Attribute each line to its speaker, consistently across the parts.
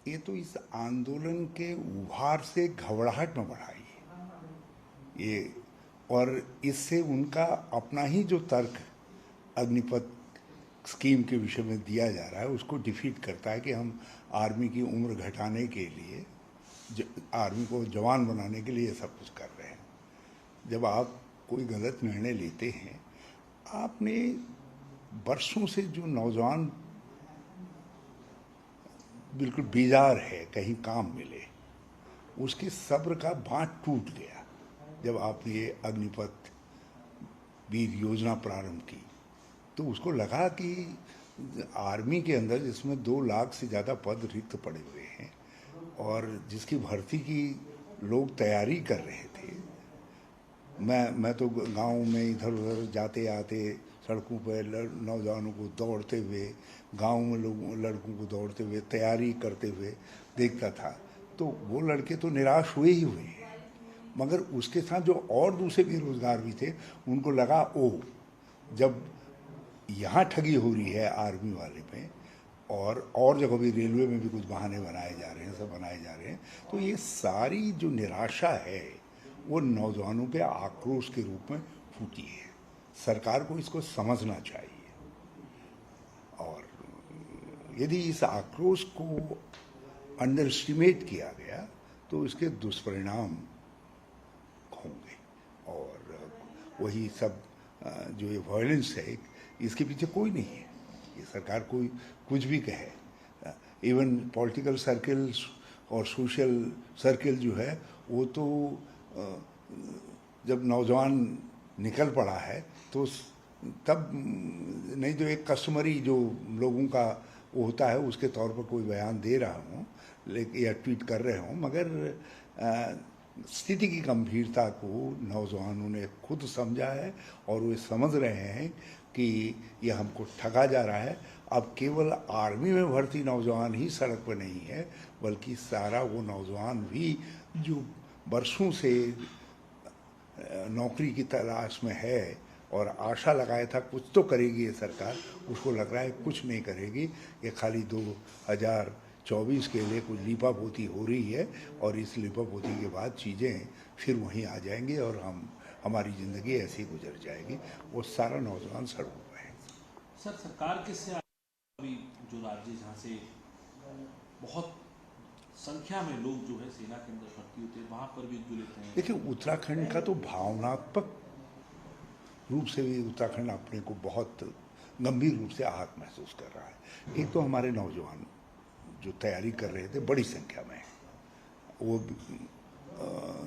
Speaker 1: ये तो इस आंदोलन के उभार से घबराहट में बढ़ा ये, और इससे उनका अपना ही जो तर्क अग्निपथ स्कीम के विषय में दिया जा रहा है उसको डिफीट करता है कि हम आर्मी की उम्र घटाने के लिए, आर्मी को जवान बनाने के लिए सब कुछ कर रहे हैं। जब आप कोई गलत निर्णय लेते हैं, आपने बरसों से जो नौजवान बिल्कुल बेजार है कहीं काम मिले, उसके सब्र का बांध टूट गया जब आपने ये अग्निपथ वीर योजना प्रारंभ की। तो उसको लगा कि आर्मी के अंदर जिसमें 2 लाख से ज़्यादा पद रिक्त पड़े हुए हैं और जिसकी भर्ती की लोग तैयारी कर रहे थे, मैं तो गांव में इधर उधर जाते आते सड़कों पर नौजवानों को दौड़ते हुए, गांव में लोगों लड़कों को दौड़ते हुए तैयारी करते हुए देखता था। तो वो लड़के तो निराश हुए ही हुए हैं, मगर उसके साथ जो और दूसरे बेरोजगार भी थे उनको लगा ओह, जब यहाँ ठगी हो रही है आर्मी वाले में और जगह भी रेलवे में भी कुछ बहाने बनाए जा रहे हैं, सब बनाए जा रहे हैं, तो ये सारी जो निराशा है वो नौजवानों के आक्रोश के रूप में फूटी है। सरकार को इसको समझना चाहिए और यदि इस आक्रोश को अंडर एस्टिमेट किया गया तो इसके दुष्परिणाम होंगे और वही सब जो ये वायलेंस है इसके पीछे कोई नहीं है। ये सरकार कोई कुछ भी कहे, इवन पॉलिटिकल सर्कल्स और सोशल सर्कल जो है वो तो जब नौजवान निकल पड़ा है तो तब नहीं तो एक कस्टमरी जो लोगों का वो होता है उसके तौर पर कोई बयान दे रहा हूँ लेकिन या ट्वीट कर रहे हूँ, मगर स्थिति की गंभीरता को नौजवानों ने खुद समझा है और वे समझ रहे हैं कि ये हमको ठगा जा रहा है। अब केवल आर्मी में भर्ती नौजवान ही सड़क पर नहीं है, बल्कि सारा वो नौजवान भी जो बरसों से नौकरी की तलाश में है और आशा लगाया था कुछ तो करेगी ये सरकार, उसको लग रहा है कुछ नहीं करेगी। ये खाली 2024 के लिए कुछ लीपापोती हो रही है और इस लीपापोती के बाद चीज़ें फिर वहीं आ जाएंगी और हमारी ज़िंदगी ऐसी गुजर जाएगी। वो सारा नौजवान सड़कों पर है।
Speaker 2: सर, सरकार किससे अभी जो राज्य जहाँ से बहुत संख्या में लोग जो है सेना के अंदर भर्ती होते हैं वहाँ पर भी जो लेते हैं?
Speaker 1: देखिए, उत्तराखंड का तो भावनात्मक रूप से भी उत्तराखंड अपने को बहुत गंभीर रूप से आहत महसूस कर रहा है। एक तो हमारे नौजवान जो तैयारी कर रहे थे बड़ी संख्या में, वो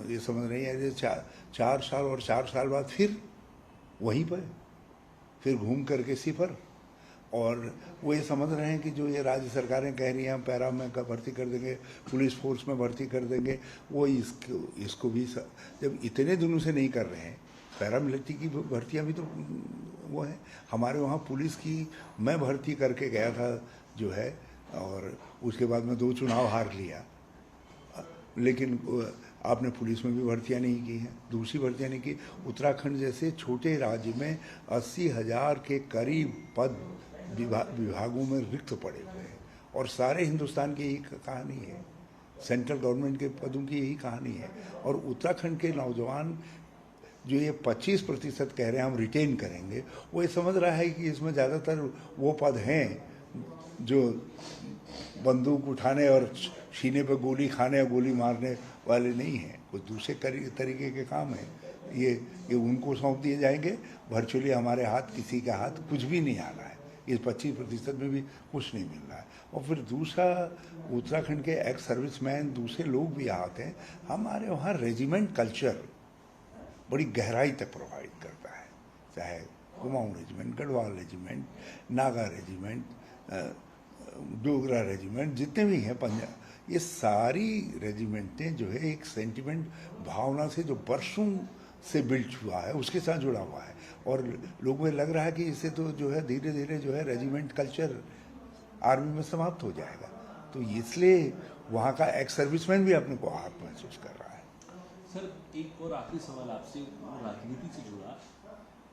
Speaker 1: ये समझ रही है 4 साल और 4 साल बाद फिर वहीं पर फिर घूम करके सिफर, और वो ये समझ रहे हैं कि जो ये राज्य सरकारें कह रही हैं हम पैरा में भर्ती कर देंगे, पुलिस फोर्स में भर्ती कर देंगे, वो इसको भी जब इतने दिनों से नहीं कर रहे हैं। पैरामिलिट्री की भर्तियाँ भी तो वो है हमारे वहाँ। पुलिस की मैं भर्ती करके गया था जो है, और उसके बाद में 2 चुनाव हार लिया, लेकिन आपने पुलिस में भी भर्तियाँ नहीं की हैं, दूसरी भर्तियाँ नहीं की। उत्तराखंड जैसे छोटे राज्य में 80,000 के करीब पद विभागों में रिक्त पड़े हुए हैं और सारे हिंदुस्तान की यही कहानी है, सेंट्रल गवर्नमेंट के पदों की यही कहानी है। और उत्तराखंड के नौजवान जो ये 25% कह रहे हैं हम रिटेन करेंगे, वो ये समझ रहा है कि इसमें ज़्यादातर वो पद हैं जो बंदूक उठाने और सीने पे गोली खाने और गोली मारने वाले नहीं हैं, कुछ दूसरे तरीके के काम हैं। ये उनको सौंप दिए जाएंगे। वर्चुअली हमारे हाथ, किसी का हाथ कुछ भी नहीं आ रहा है, इस 25% में भी कुछ नहीं मिल रहा है। और फिर दूसरा, उत्तराखंड के एक्स सर्विसमैन दूसरे लोग भी आते हैं। हमारे वहाँ रेजिमेंट कल्चर बड़ी गहराई तक प्रभावित करता है, चाहे Kumaon regiment, Garhwal regiment, Naga regiment, Dogra regiment, जितने भी हैं पंजाब, ये सारी रेजिमेंटें जो है एक सेंटिमेंट भावना से जो बरसों से बिल्ट हुआ है उसके साथ जुड़ा हुआ है। और लोगों को लग रहा है कि इससे तो जो है धीरे धीरे जो है रेजिमेंट कल्चर आर्मी में समाप्त हो जाएगा। तो इसलिए वहाँ का एक्स सर्विसमैन भी अपने को आहत महसूस कर रहा है।
Speaker 2: सर, एक और आखिरी सवाल आपसे, राजनीति से जुड़ा।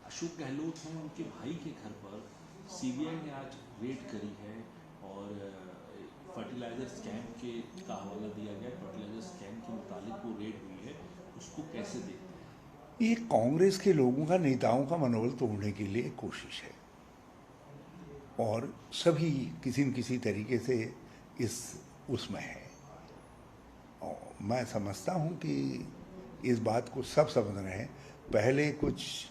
Speaker 2: अशोक गहलोत हैं, उनके भाई के घर पर सीबीआई ने आज रेड करी है और फर्टिलाइजर स्कैम के का हवाला दिया गया, फर्टिलाइजर स्कैम के मुतालिक वो रेड हुई है, उसको कैसे देखते हैं?
Speaker 1: ये कांग्रेस के लोगों का, नेताओं का मनोबल तोड़ने के लिए कोशिश है, और सभी किसी न किसी तरीके से इस उसमें है। और मैं समझता हूँ कि इस बात को सब समझ रहे हैं। पहले कुछ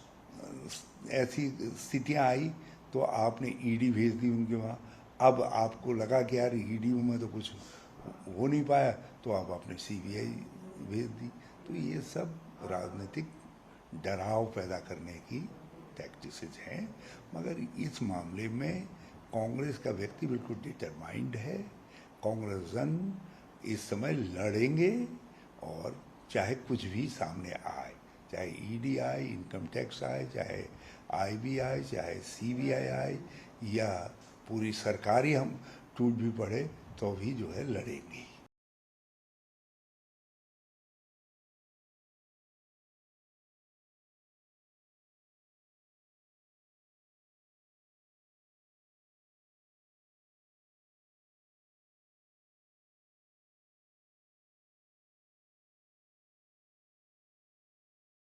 Speaker 1: ऐसी स्थितियाँ आई तो आपने ईडी भेज दी उनके वहाँ, अब आपको लगा कि यार ईडी में तो कुछ हो नहीं पाया तो आप आपने सीबीआई भेज दी। तो ये सब राजनीतिक डराव पैदा करने की टैक्टिक्स हैं, मगर इस मामले में कांग्रेस का व्यक्ति बिल्कुल डिटरमाइंड है। कांग्रेस जन इस समय लड़ेंगे, और चाहे कुछ भी सामने आए, चाहे ईडी आए, इनकम टैक्स आए, चाहे आईबी आए, चाहे सीबीआई आए, या पूरी सरकार ही हम टूट भी पड़े तो भी जो है लड़ेंगे।